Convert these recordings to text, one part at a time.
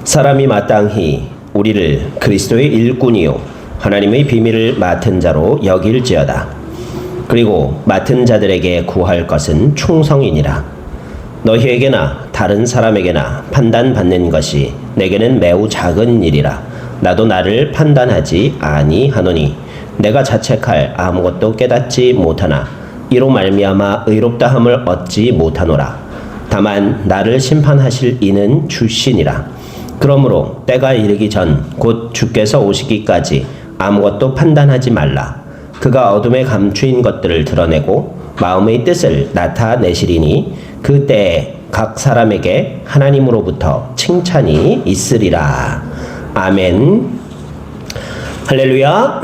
사람이 마땅히 우리를 그리스도의 일꾼이요 하나님의 비밀을 맡은 자로 여길지어다. 그리고 맡은 자들에게 구할 것은 충성이니라. 너희에게나 다른 사람에게나 판단받는 것이 내게는 매우 작은 일이라. 나도 나를 판단하지 아니하노니 내가 자책할 아무것도 깨닫지 못하나 이로 말미암아 의롭다함을 얻지 못하노라. 다만 나를 심판하실 이는 주시니라. 그러므로 때가 이르기 전 곧 주께서 오시기까지 아무것도 판단하지 말라. 그가 어둠에 감추인 것들을 드러내고 마음의 뜻을 나타내시리니 그 때에 각 사람에게 하나님으로부터 칭찬이 있으리라. 아멘. 할렐루야.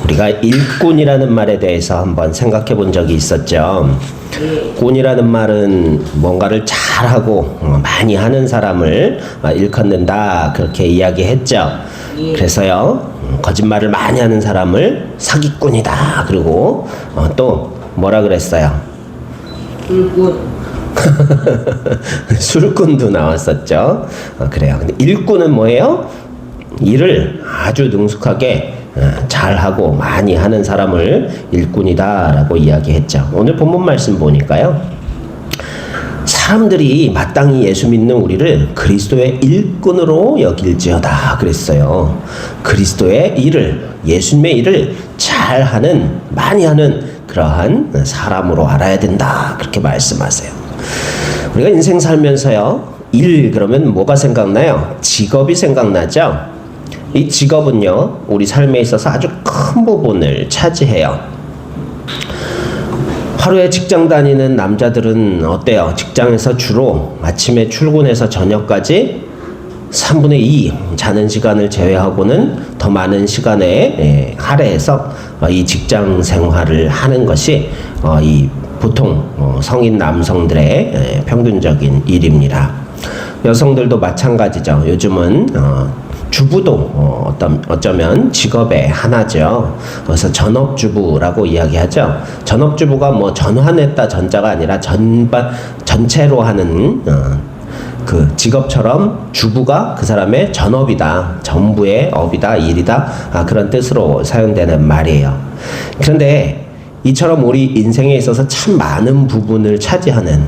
우리가 일꾼이라는 말에 대해서 한번 생각해 본 적이 있었죠. 꾼이라는 말은 뭔가를 잘하고 많이 하는 사람을 일컫는다, 그렇게 이야기했죠. 그래서요, 거짓말을 많이 하는 사람을 사기꾼이다. 그리고 또 뭐라 그랬어요? 술꾼. 술꾼도 나왔었죠. 그래요. 근데 일꾼은 뭐예요? 일을 아주 능숙하게 잘하고 많이 하는 사람을 일꾼이다라고 이야기했죠. 오늘 본문 말씀 보니까요, 사람들이 마땅히 예수 믿는 우리를 그리스도의 일꾼으로 여길지어다 그랬어요. 그리스도의 일을, 예수님의 일을 잘하는, 많이 하는 그러한 사람으로 알아야 된다, 그렇게 말씀하세요. 우리가 인생 살면서요, 일 그러면 뭐가 생각나요? 직업이 생각나죠? 이 직업은요, 우리 삶에 있어서 아주 큰 부분을 차지해요. 하루에 직장 다니는 남자들은 어때요? 직장에서 주로 아침에 출근해서 저녁까지 3분의 2 자는 시간을 제외하고는 더 많은 시간에 할애해서 이 직장 생활을 하는 것이 이 보통 성인 남성들의 평균적인 일입니다. 여성들도 마찬가지죠. 요즘은 주부도 어쩌면 직업의 하나죠. 그래서 전업주부라고 이야기하죠. 전업주부가 뭐 전환했다 전자가 아니라 전체로 하는 그 직업처럼 주부가 그 사람의 전업이다, 전부의 업이다, 일이다, 그런 뜻으로 사용되는 말이에요. 그런데 이처럼 우리 인생에 있어서 참 많은 부분을 차지하는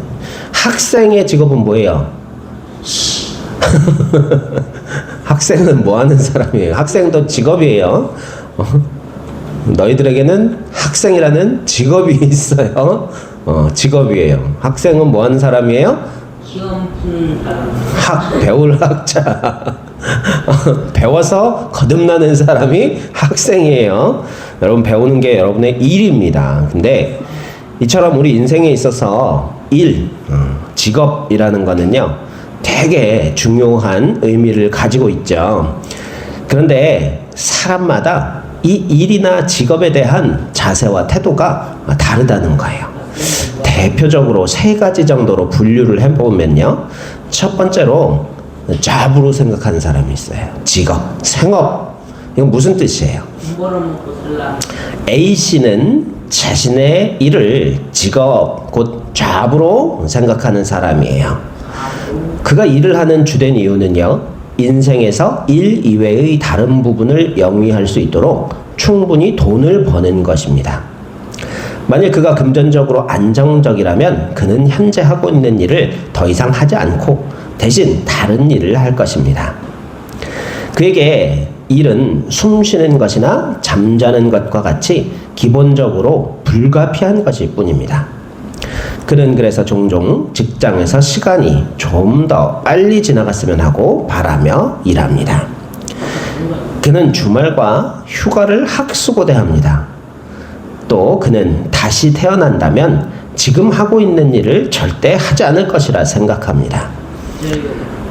학생의 직업은 뭐예요? 학생은 뭐 하는 사람이에요? 학생도 직업이에요. 너희들에게는 학생이라는 직업이 있어요. 직업이에요. 학생은 뭐 하는 사람이에요? 시험 푸는 사람. 배울 학자. 배워서 거듭나는 사람이 학생이에요. 여러분, 배우는 게 여러분의 일입니다. 근데 이처럼 우리 인생에 있어서 직업이라는 거는요, 되게 중요한 의미를 가지고 있죠. 그런데 사람마다 이 일이나 직업에 대한 자세와 태도가 다르다는 거예요. 대표적으로 3가지 정도로 분류를 해보면요, 첫 번째로 잡으로 생각하는 사람이 있어요. 직업, 생업. 이건 무슨 뜻이에요? 돈 벌어먹고 살라. A씨는 자신의 일을 직업, 곧 잡으로 생각하는 사람이에요. 그가 일을 하는 주된 이유는요, 인생에서 일 이외의 다른 부분을 영위할 수 있도록 충분히 돈을 버는 것입니다. 만일 그가 금전적으로 안정적이라면 그는 현재 하고 있는 일을 더 이상 하지 않고 대신 다른 일을 할 것입니다. 그에게 일은 숨 쉬는 것이나 잠자는 것과 같이 기본적으로 불가피한 것일 뿐입니다. 그는 그래서 종종 직장에서 시간이 좀 더 빨리 지나갔으면 하고 바라며 일합니다. 그는 주말과 휴가를 학수고대합니다. 또 그는 다시 태어난다면 지금 하고 있는 일을 절대 하지 않을 것이라 생각합니다.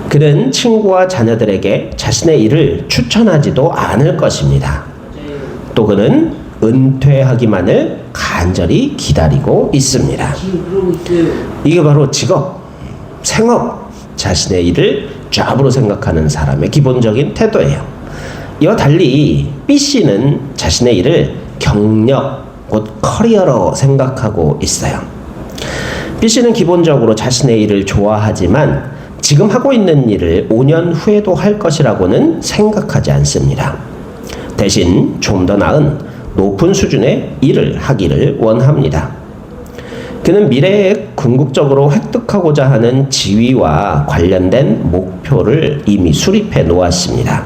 그는 친구와 자녀들에게 자신의 일을 추천하지도 않을 것입니다. 또 그는 은퇴하기만을 간절히 기다리고 있습니다. 이게 바로 직업, 생업, 자신의 일을 잡으로 생각하는 사람의 기본적인 태도예요. 이와 달리 B씨는 자신의 일을 경력, 곧 커리어로 생각하고 있어요. B씨는 기본적으로 자신의 일을 좋아하지만 지금 하고 있는 일을 5년 후에도 할 것이라고는 생각하지 않습니다. 대신 좀 더 나은 높은 수준의 일을 하기를 원합니다. 그는 미래에 궁극적으로 획득하고자 하는 지위와 관련된 목표를 이미 수립해 놓았습니다.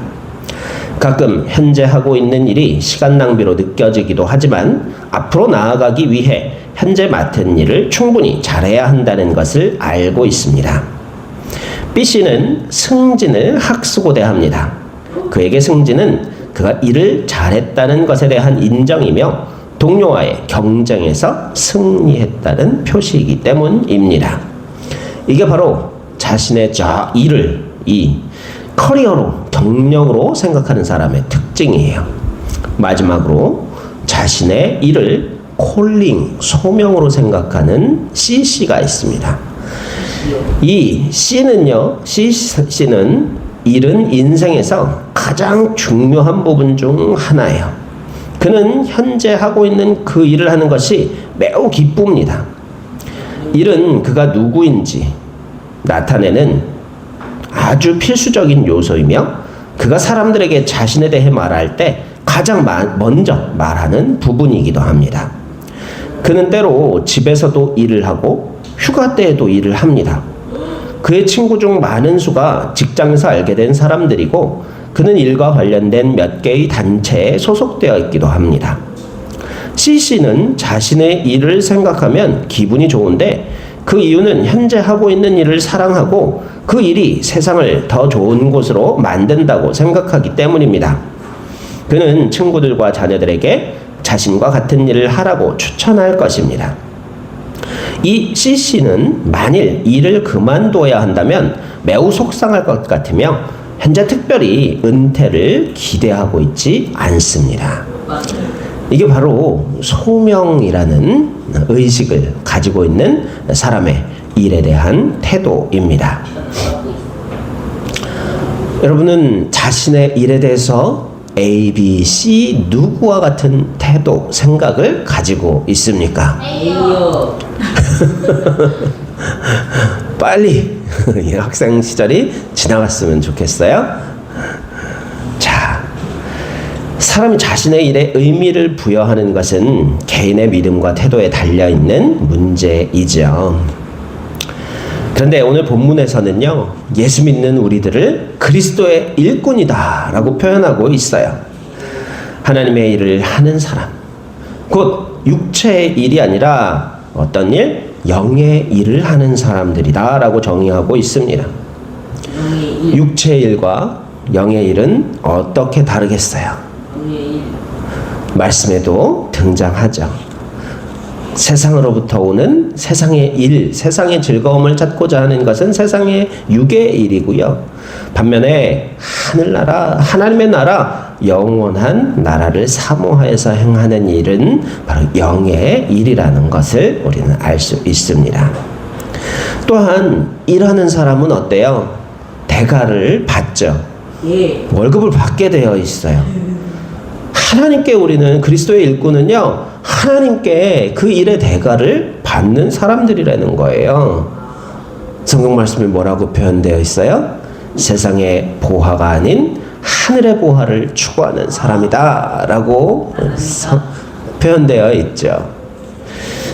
가끔 현재 하고 있는 일이 시간 낭비로 느껴지기도 하지만 앞으로 나아가기 위해 현재 맡은 일을 충분히 잘해야 한다는 것을 알고 있습니다. B씨는 승진을 학수고대합니다. 그에게 승진은 그가 일을 잘했다는 것에 대한 인정이며 동료와의 경쟁에서 승리했다는 표시이기 때문입니다. 이게 바로 자신의 일을 이 커리어로, 경력으로 생각하는 사람의 특징이에요. 마지막으로 자신의 일을 콜링, 소명으로 생각하는 CC가 있습니다. 이 C는요, C는 일은 인생에서 가장 중요한 부분 중 하나예요. 그는 현재 하고 있는 그 일을 하는 것이 매우 기쁩니다. 일은 그가 누구인지 나타내는 아주 필수적인 요소이며 그가 사람들에게 자신에 대해 말할 때 가장 먼저 말하는 부분이기도 합니다. 그는 때로 집에서도 일을 하고 휴가 때에도 일을 합니다. 그의 친구 중 많은 수가 직장에서 알게 된 사람들이고 그는 일과 관련된 몇 개의 단체에 소속되어 있기도 합니다. CC는 자신의 일을 생각하면 기분이 좋은데 그 이유는 현재 하고 있는 일을 사랑하고 그 일이 세상을 더 좋은 곳으로 만든다고 생각하기 때문입니다. 그는 친구들과 자녀들에게 자신과 같은 일을 하라고 추천할 것입니다. 이 CC는 만일 일을 그만둬야 한다면 매우 속상할 것 같으며 현재 특별히 은퇴를 기대하고 있지 않습니다. 이게 바로 소명이라는 의식을 가지고 있는 사람의 일에 대한 태도입니다. 여러분은 자신의 일에 대해서 A, B, C 누구와 같은 태도, 생각을 가지고 있습니까? A요. 빨리 이 학생 시절이 지나갔으면 좋겠어요. 자, 사람이 자신의 일에 의미를 부여하는 것은 개인의 믿음과 태도에 달려있는 문제이죠. 그런데 오늘 본문에서는요, 예수 믿는 우리들을 그리스도의 일꾼이다 라고 표현하고 있어요. 하나님의 일을 하는 사람, 곧 육체의 일이 아니라 어떤 일? 영의 일을 하는 사람들이다 라고 정의하고 있습니다. 육체의 일과 영의 일은 어떻게 다르겠어요? 말씀에도 등장하죠. 세상으로부터 오는 세상의 일, 세상의 즐거움을 찾고자 하는 것은 세상의 육의 일이고요. 반면에 하늘나라, 하나님의 나라, 영원한 나라를 사모하여서 행하는 일은 바로 영의 일이라는 것을 우리는 알 수 있습니다. 또한 일하는 사람은 어때요? 대가를 받죠. 예. 월급을 받게 되어 있어요. 하나님께 우리는 그리스도의 일꾼은요, 하나님께 그 일의 대가를 받는 사람들이라는 거예요. 성경 말씀에 뭐라고 표현되어 있어요? 세상의 보화가 아닌 하늘의 보화를 추구하는 사람이다 라고 표현되어 있죠.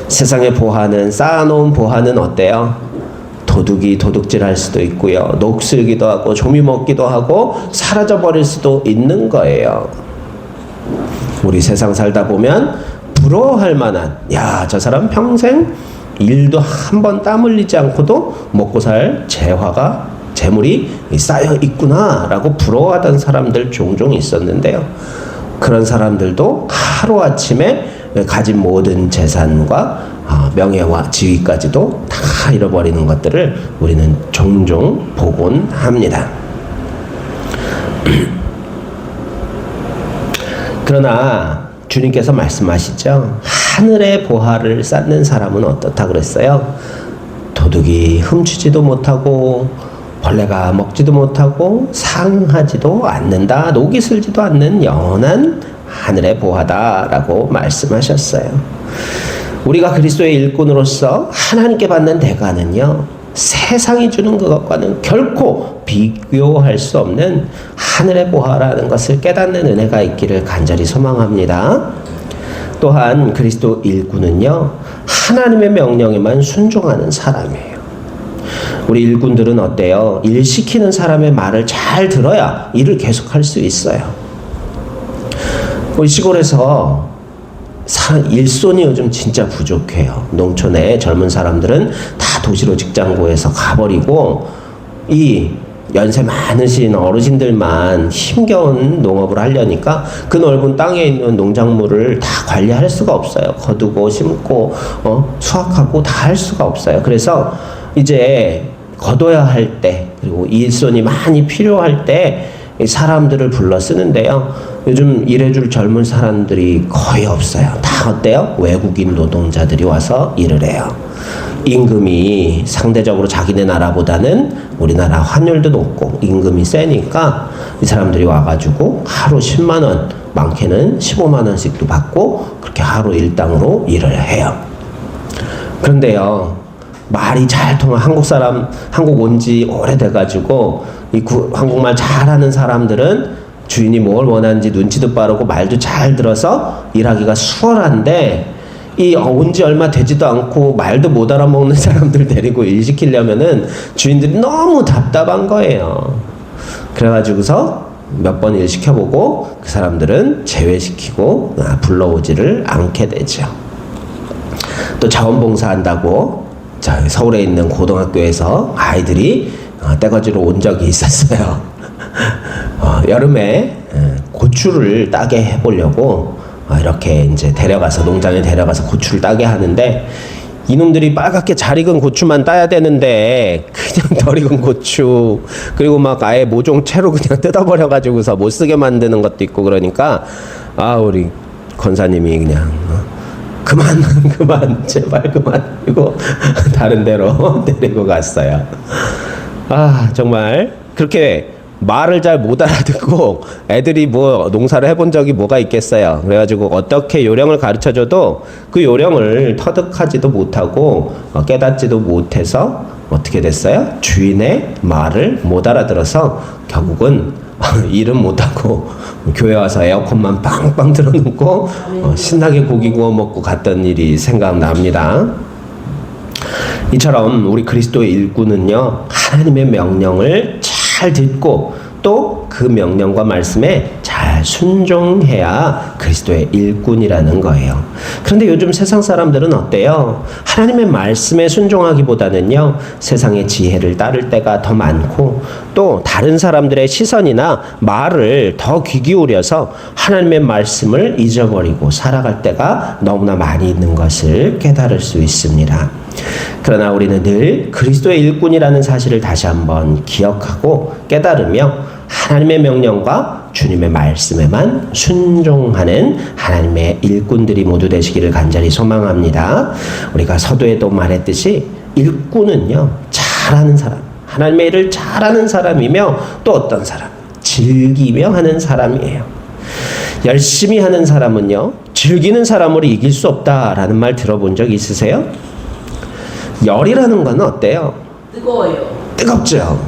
세상의 보화는, 쌓아놓은 보화는 어때요? 도둑이 도둑질할 수도 있고요, 녹슬기도 하고 조미 먹기도 하고 사라져버릴 수도 있는 거예요. 우리 세상 살다 보면 부러워할 만한, 야, 저 사람 평생 일도 한 번 땀 흘리지 않고도 먹고 살 재물이 쌓여 있구나 라고 부러워하던 사람들 종종 있었는데요. 그런 사람들도 하루아침에 가진 모든 재산과 명예와 지위까지도 다 잃어버리는 것들을 우리는 종종 보곤 합니다. 그러나 주님께서 말씀하시죠. 하늘의 보화를 쌓는 사람은 어떻다 그랬어요? 도둑이 훔치지도 못하고 벌레가 먹지도 못하고 상하지도 않는다, 녹이 슬지도 않는 영원한 하늘의 보화다라고 말씀하셨어요. 우리가 그리스도의 일꾼으로서 하나님께 받는 대가는요, 세상이 주는 것과는 결코 비교할 수 없는 하늘의 보화라는 것을 깨닫는 은혜가 있기를 간절히 소망합니다. 또한 그리스도 일꾼은요, 하나님의 명령에만 순종하는 사람이에요. 우리 일꾼들은 어때요? 일 시키는 사람의 말을 잘 들어야 일을 계속할 수 있어요. 우리 시골에서 일손이 요즘 진짜 부족해요. 농촌에 젊은 사람들은 다 도시로 직장 구해서 가버리고 이 연세 많으신 어르신들만 힘겨운 농업을 하려니까 그 넓은 땅에 있는 농작물을 다 관리할 수가 없어요. 거두고 심고 수확하고 다 할 수가 없어요. 그래서 이제 거둬야 할 때, 그리고 일손이 많이 필요할 때 사람들을 불러 쓰는데요. 요즘 일해줄 젊은 사람들이 거의 없어요. 다 어때요? 외국인 노동자들이 와서 일을 해요. 임금이 상대적으로 자기네 나라보다는 우리나라 환율도 높고 임금이 세니까 이 사람들이 와가지고 하루 10만 원, 많게는 15만 원씩도 받고 그렇게 하루 일당으로 일을 해요. 그런데요, 말이 잘 통한 한국 온 지 오래돼가지고 한국말 잘하는 사람들은 주인이 뭘 원하는지 눈치도 빠르고 말도 잘 들어서 일하기가 수월한데, 온 지 얼마 되지도 않고 말도 못 알아먹는 사람들 데리고 일 시키려면은 주인들이 너무 답답한 거예요. 그래가지고서 몇 번 일 시켜보고 그 사람들은 제외시키고 불러오지를 않게 되죠. 또 자원봉사 한다고 서울에 있는 고등학교에서 아이들이 떼거지로 온 적이 있었어요. 여름에 고추를 따게 해보려고 이렇게 이제 농장에 데려가서 고추를 따게 하는데, 이놈들이 빨갛게 잘 익은 고추만 따야 되는데 그냥 덜 익은 고추, 그리고 막 아예 모종 채로 그냥 뜯어버려가지고서 못 쓰게 만드는 것도 있고, 그러니까 우리 권사님이 그냥 그만 제발 그만, 이거 다른 데로 데리고 갔어요. 정말 그렇게 말을 잘 못 알아듣고 애들이 뭐 농사를 해본 적이 뭐가 있겠어요. 그래가지고 어떻게 요령을 가르쳐줘도 그 요령을 터득하지도 못하고 깨닫지도 못해서 어떻게 됐어요? 주인의 말을 못 알아들어서 결국은 일은 못하고 교회 와서 에어컨만 빵빵 틀어놓고 신나게 고기 구워 먹고 갔던 일이 생각납니다. 이처럼 우리 그리스도의 일꾼은요, 하나님의 명령을 잘 듣고 또 그 명령과 말씀에 잘 순종해야 그리스도의 일꾼이라는 거예요. 그런데 요즘 세상 사람들은 어때요? 하나님의 말씀에 순종하기보다는요, 세상의 지혜를 따를 때가 더 많고 또 다른 사람들의 시선이나 말을 더 귀 기울여서 하나님의 말씀을 잊어버리고 살아갈 때가 너무나 많이 있는 것을 깨달을 수 있습니다. 그러나 우리는 늘 그리스도의 일꾼이라는 사실을 다시 한번 기억하고 깨달으며 하나님의 명령과 주님의 말씀에만 순종하는 하나님의 일꾼들이 모두 되시기를 간절히 소망합니다. 우리가 서두에도 말했듯이 일꾼은요, 잘하는 사람, 하나님의 일을 잘하는 사람이며 또 어떤 사람? 즐기며 하는 사람이에요. 열심히 하는 사람은요, 즐기는 사람으로 이길 수 없다라는 말 들어본 적 있으세요? 열이라는 건 어때요? 뜨거워요. 뜨겁죠.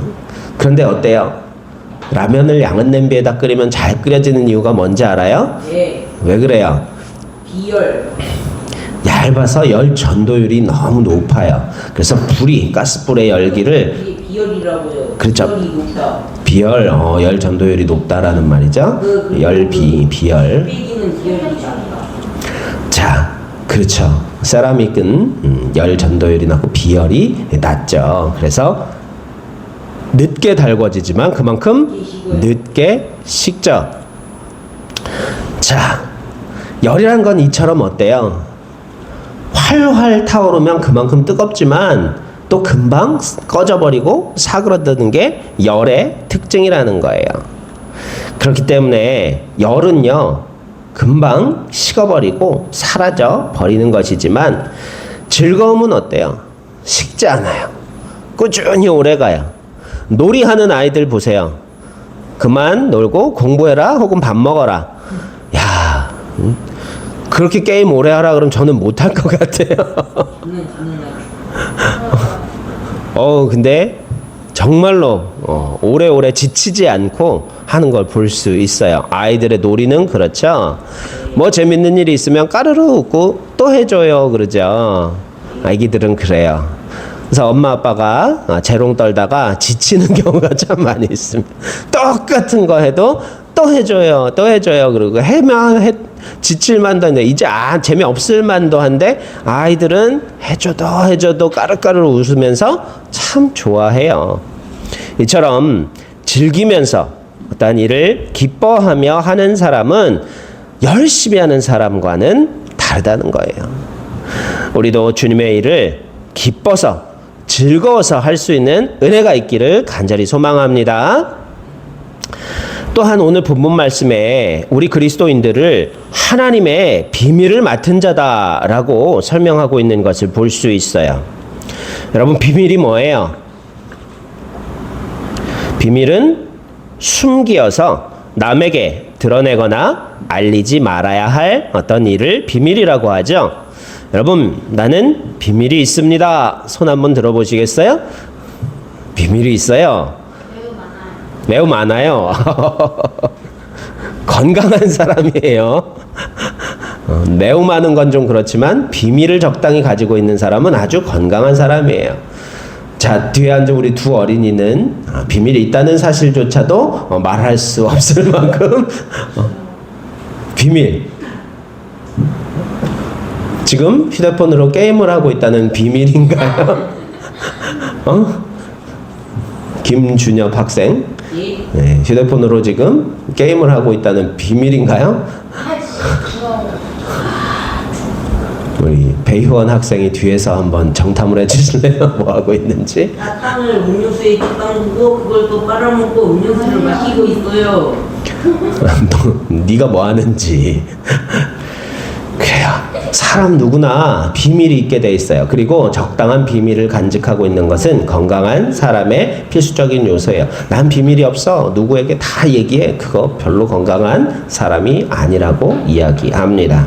그런데 어때요? 라면을 양은 냄비에다 끓이면 잘 끓여지는 이유가 뭔지 알아요? 예. 왜 그래요? 비열. 얇아서 열 전도율이 너무 높아요. 그래서 가스불의 열기를 비열이라고요. 그렇죠. 비열이 높다. 비열, 열 전도율이 높다라는 말이죠. 비열. 빼기는 비열이다. 자, 그렇죠. 세라믹은 열 전도율이 낮고 비열이 낮죠. 그래서 늦게 달궈지지만 그만큼 늦게 식죠. 자, 열이란 건 이처럼 어때요? 활활 타오르면 그만큼 뜨겁지만 또 금방 꺼져버리고 사그러드는 게 열의 특징이라는 거예요. 그렇기 때문에 열은요, 금방 식어버리고 사라져 버리는 것이지만 즐거움은 어때요? 식지 않아요. 꾸준히 오래가요. 놀이하는 아이들 보세요. 그만 놀고 공부해라 혹은 밥 먹어라. 야, 그렇게 게임 오래 하라 그러면 저는 못할 것 같아요. 저는 근데 정말로 오래오래 지치지 않고 하는 걸 볼 수 있어요. 아이들의 놀이는 그렇죠. 뭐 재밌는 일이 있으면 까르르 웃고 또 해줘요 그러죠. 아기들은 그래요. 그래서 엄마 아빠가 재롱 떨다가 지치는 경우가 참 많이 있습니다. 똑같은 거 해도 또 해줘요 그러고 지칠 만도 한데 이제 재미없을 만도 한데 아이들은 해줘도 까르까르 웃으면서 참 좋아해요. 이처럼 즐기면서 어떠한 일을 기뻐하며 하는 사람은 열심히 하는 사람과는 다르다는 거예요. 우리도 주님의 일을 기뻐서 즐거워서 할 수 있는 은혜가 있기를 간절히 소망합니다. 또한 오늘 본문 말씀에 우리 그리스도인들을 하나님의 비밀을 맡은 자다라고 설명하고 있는 것을 볼 수 있어요. 여러분, 비밀이 뭐예요? 비밀은 숨기어서 남에게 드러내거나 알리지 말아야 할 어떤 일을 비밀이라고 하죠. 여러분, 나는 비밀이 있습니다. 손 한번 들어보시겠어요? 비밀이 있어요. 매우 많아요. 건강한 사람이에요. 매우 많은 건 좀 그렇지만 비밀을 적당히 가지고 있는 사람은 아주 건강한 사람이에요. 자, 뒤에 앉은 우리 두 어린이는 비밀이 있다는 사실조차도 말할 수 없을 만큼 비밀. 지금 휴대폰으로 게임을 하고 있다는 비밀인가요? 김준엽 학생, 네, 휴대폰으로 지금 게임을 하고 있다는 비밀인가요? 우리 배희원 학생이 뒤에서 한번 정탐을 해주실래요? 뭐 하고 있는지? 사탕을 음료수에 담그고 그걸 또 빨아먹고 음료수를 마시고 있어요. 네가 뭐 하는지. 그래요. 사람 누구나 비밀이 있게 돼 있어요. 그리고 적당한 비밀을 간직하고 있는 것은 건강한 사람의 필수적인 요소예요. 난 비밀이 없어. 누구에게 다 얘기해. 그거 별로 건강한 사람이 아니라고 이야기합니다.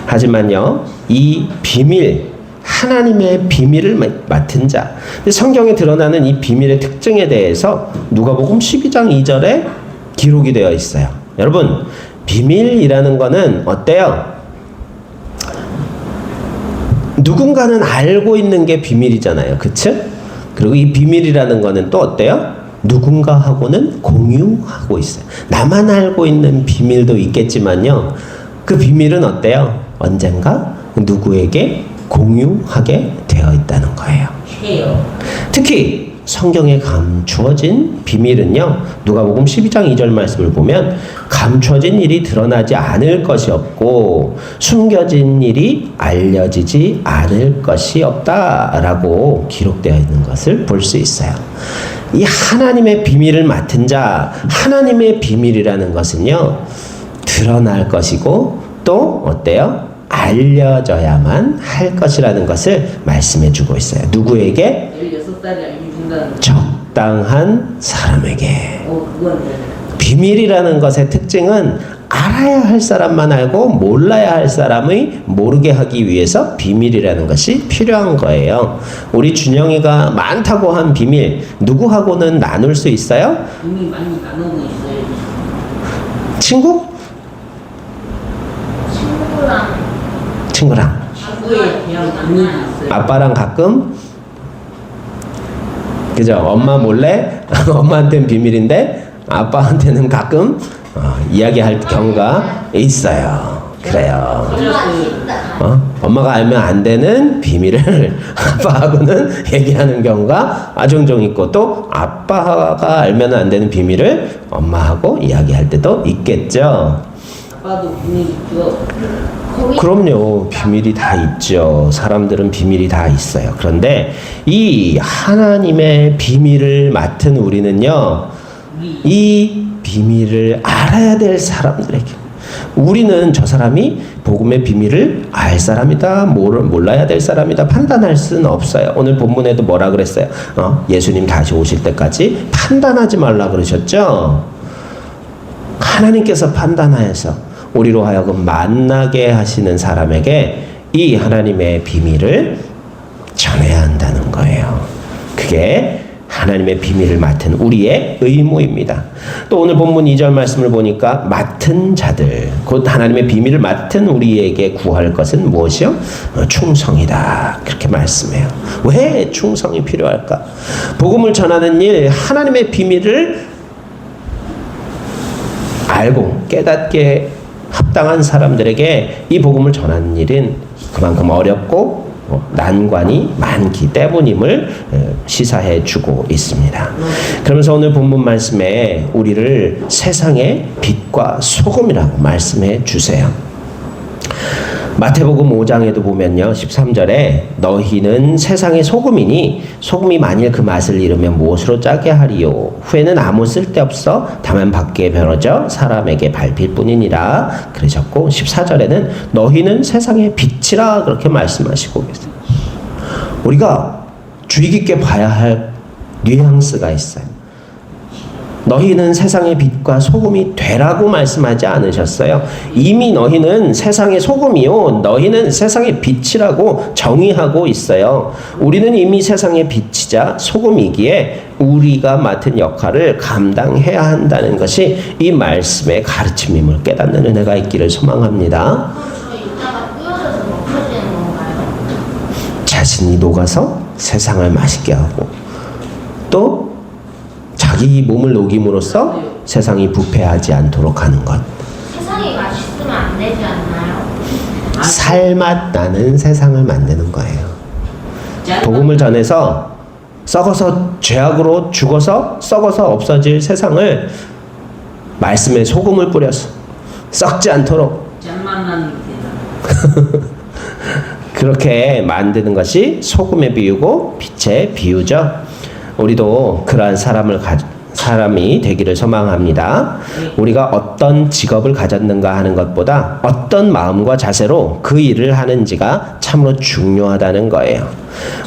하지만요, 이 비밀, 하나님의 비밀을 맡은 자. 근데 성경에 드러나는 이 비밀의 특징에 대해서 누가복음 12장 2절에 기록이 되어 있어요. 여러분, 비밀이라는 거는 어때요? 누군가는 알고 있는 게 비밀이잖아요. 그쵸? 그리고 이 비밀이라는 거는 또 어때요? 누군가하고는 공유하고 있어요. 나만 알고 있는 비밀도 있겠지만요. 그 비밀은 어때요? 언젠가 누구에게 공유하게 되어 있다는 거예요. 해요. 특히 성경에 감추어진 비밀은요, 누가복음 12장 2절 말씀을 보면 감추어진 일이 드러나지 않을 것이 없고 숨겨진 일이 알려지지 않을 것이 없다라고 기록되어 있는 것을 볼 수 있어요. 이 하나님의 비밀을 맡은 자, 하나님의 비밀이라는 것은요, 드러날 것이고 또 어때요? 알려져야만 할 것이라는 것을 말씀해 주고 있어요. 누구에게? 16살이 알려준다는. 적당한 사람에게. 그건 비밀이라는 것의 특징은 알아야 할 사람만 알고 몰라야 할 사람이 모르게 하기 위해서 비밀이라는 것이 필요한 거예요. 우리 준영이가 많다고 한 비밀, 누구하고는 나눌 수 있어요? 이미 많이 나누고 있어요. 친구? 친구랑. 친구에 대한 비밀이 있어요. 아빠랑 가끔, 그죠? 엄마 몰래 엄마한테는 비밀인데 아빠한테는 가끔 이야기할 경우가 있어요. 그래요. 엄마가 알면 안 되는 비밀을 아빠하고는 얘기하는 경우가 종종 있고, 또 아빠가 알면 안 되는 비밀을 엄마하고 이야기할 때도 있겠죠. 아빠도 비밀 있죠. 그럼요. 비밀이 다 있죠. 사람들은 비밀이 다 있어요. 그런데 이 하나님의 비밀을 맡은 우리는요, 이 비밀을 알아야 될 사람들에게, 우리는 저 사람이 복음의 비밀을 알 사람이다, 몰라야 될 사람이다 판단할 수는 없어요. 오늘 본문에도 뭐라 그랬어요? 예수님 다시 오실 때까지 판단하지 말라 그러셨죠? 하나님께서 판단하여서 우리로 하여금 만나게 하시는 사람에게 이 하나님의 비밀을 전해야 한다는 거예요. 그게 하나님의 비밀을 맡은 우리의 의무입니다. 또 오늘 본문 2절 말씀을 보니까 맡은 자들, 곧 하나님의 비밀을 맡은 우리에게 구할 것은 무엇이요? 충성이다. 그렇게 말씀해요. 왜 충성이 필요할까? 복음을 전하는 일, 하나님의 비밀을 알고 깨닫게 합당한 사람들에게 이 복음을 전하는 일은 그만큼 어렵고 난관이 많기 때문임을 시사해 주고 있습니다. 그러면서 오늘 본문 말씀에 우리를 세상의 빛과 소금이라고 말씀해 주세요. 마태복음 5장에도 보면요, 13절에 너희는 세상의 소금이니 소금이 만일 그 맛을 잃으면 무엇으로 짜게 하리요? 후에는 아무 쓸데없어 다만 밖에 변어져 사람에게 밟힐 뿐이니라 그러셨고, 14절에는 너희는 세상의 빛이라 그렇게 말씀하시고 계세요. 우리가 주의 깊게 봐야 할 뉘앙스가 있어요. 너희는 세상의 빛과 소금이 되라고 말씀하지 않으셨어요. 이미 너희는 세상의 소금이요, 너희는 세상의 빛이라고 정의하고 있어요. 우리는 이미 세상의 빛이자 소금이기에 우리가 맡은 역할을 감당해야 한다는 것이 이 말씀의 가르침임을 깨닫는 은혜가 있기를 소망합니다. 자신이 녹아서 세상을 맛있게 하고 또 자기 몸을 녹임으로써 세상이 부패하지 않도록 하는 것. 세상이 맛있으면 안 되지 않나요? 살맛 나는 세상을 만드는 거예요. 복음을 전해서 썩어서 죄악으로 죽어서 썩어서 없어질 세상을 말씀에 소금을 뿌려서 썩지 않도록 짠만 나는 게 그렇게 만드는 것이 소금의 비유고 빛의 비유죠. 우리도 그러한 사람이 되기를 소망합니다. 우리가 어떤 직업을 가졌는가 하는 것보다 어떤 마음과 자세로 그 일을 하는지가 참으로 중요하다는 거예요.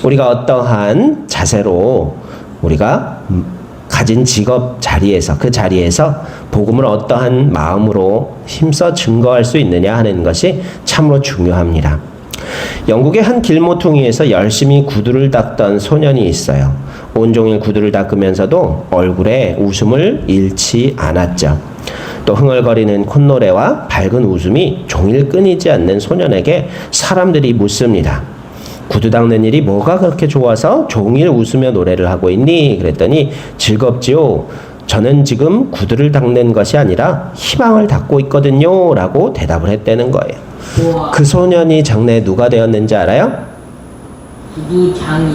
우리가 어떠한 자세로 우리가 가진 직업 자리에서 그 자리에서 복음을 어떠한 마음으로 힘써 증거할 수 있느냐 하는 것이 참으로 중요합니다. 영국의 한 길모퉁이에서 열심히 구두를 닦던 소년이 있어요. 온종일 구두를 닦으면서도 얼굴에 웃음을 잃지 않았죠. 또 흥얼거리는 콧노래와 밝은 웃음이 종일 끊이지 않는 소년에게 사람들이 묻습니다. 구두 닦는 일이 뭐가 그렇게 좋아서 종일 웃으며 노래를 하고 있니? 그랬더니 즐겁지요. 저는 지금 구두를 닦는 것이 아니라 희망을 닦고 있거든요. 라고 대답을 했다는 거예요. 우와. 그 소년이 장래에 누가 되었는지 알아요? 구두 장이.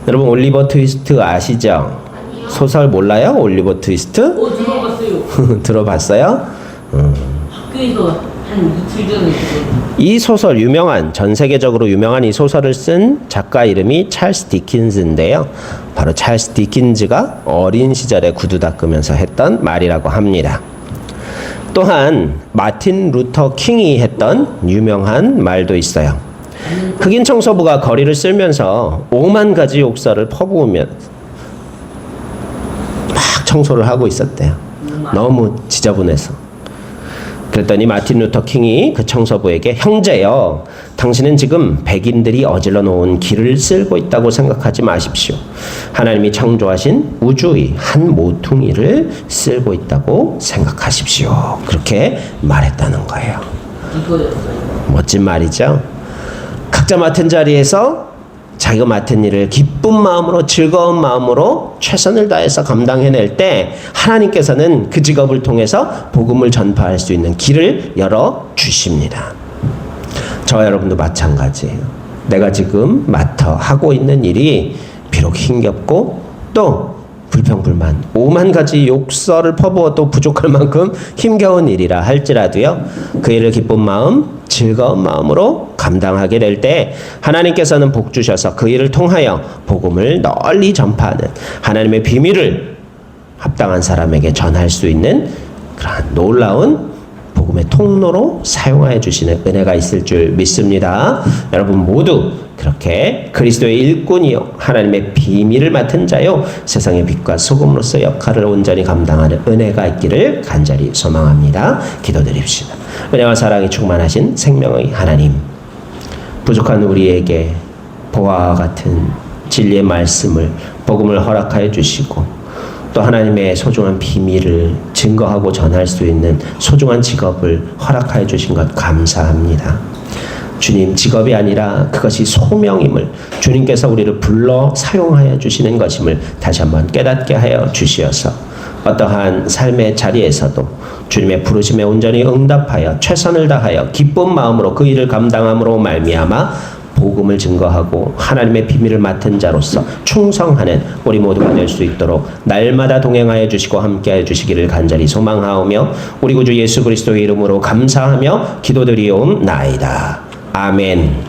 여러분 올리버 트위스트 아시죠? 소설 몰라요? 올리버 트위스트? 들어봤어요. 들어봤어요? 학교에서 한 이틀 전에 이 소설 전 세계적으로 유명한 이 소설을 쓴 작가 이름이 찰스 디킨즈인데요. 바로 찰스 디킨즈가 어린 시절에 구두 닦으면서 했던 말이라고 합니다. 또한 마틴 루터 킹이 했던 유명한 말도 있어요. 흑인 청소부가 거리를 쓸면서 5만 가지 욕설을 퍼부으며 막 청소를 하고 있었대요. 너무 지저분해서. 그랬더니 마틴 루터 킹이 그 청소부에게 형제여, 당신은 지금 백인들이 어질러 놓은 길을 쓸고 있다고 생각하지 마십시오. 하나님이 창조하신 우주의 한 모퉁이를 쓸고 있다고 생각하십시오. 그렇게 말했다는 거예요. 이거였어요. 멋진 말이죠. 각자 맡은 자리에서 자기가 맡은 일을 기쁜 마음으로 즐거운 마음으로 최선을 다해서 감당해낼 때 하나님께서는 그 직업을 통해서 복음을 전파할 수 있는 길을 열어주십니다. 저와 여러분도 마찬가지예요. 내가 지금 맡아 하고 있는 일이 비록 힘겹고 또 불평불만 5만 가지 욕설을 퍼부어도 부족할 만큼 힘겨운 일이라 할지라도요, 그 일을 기쁜 마음, 즐거운 마음으로 감당하게 될 때 하나님께서는 복 주셔서 그 일을 통하여 복음을 널리 전파하는 하나님의 비밀을 합당한 사람에게 전할 수 있는 그러한 놀라운 복음의 통로로 사용하여 주시는 은혜가 있을 줄 믿습니다. 여러분 모두 그렇게 그리스도의 일꾼이요 하나님의 비밀을 맡은 자요 세상의 빛과 소금으로서 역할을 온전히 감당하는 은혜가 있기를 간절히 소망합니다. 기도드립시다. 은혜와 사랑이 충만하신 생명의 하나님, 부족한 우리에게 보화와 같은 진리의 말씀을 복음을 허락하여 주시고 또 하나님의 소중한 비밀을 증거하고 전할 수 있는 소중한 직업을 허락하여 주신 것 감사합니다. 주님, 직업이 아니라 그것이 소명임을, 주님께서 우리를 불러 사용하여 주시는 것임을 다시 한번 깨닫게 하여 주시어서 어떠한 삶의 자리에서도 주님의 부르심에 온전히 응답하여 최선을 다하여 기쁜 마음으로 그 일을 감당함으로 말미암아 복음을 증거하고 하나님의 비밀을 맡은 자로서 충성하는 우리 모두가 될 수 있도록 날마다 동행하여 주시고 함께하여 주시기를 간절히 소망하오며 우리 구주 예수 그리스도의 이름으로 감사하며 기도드리옵나이다. 아멘.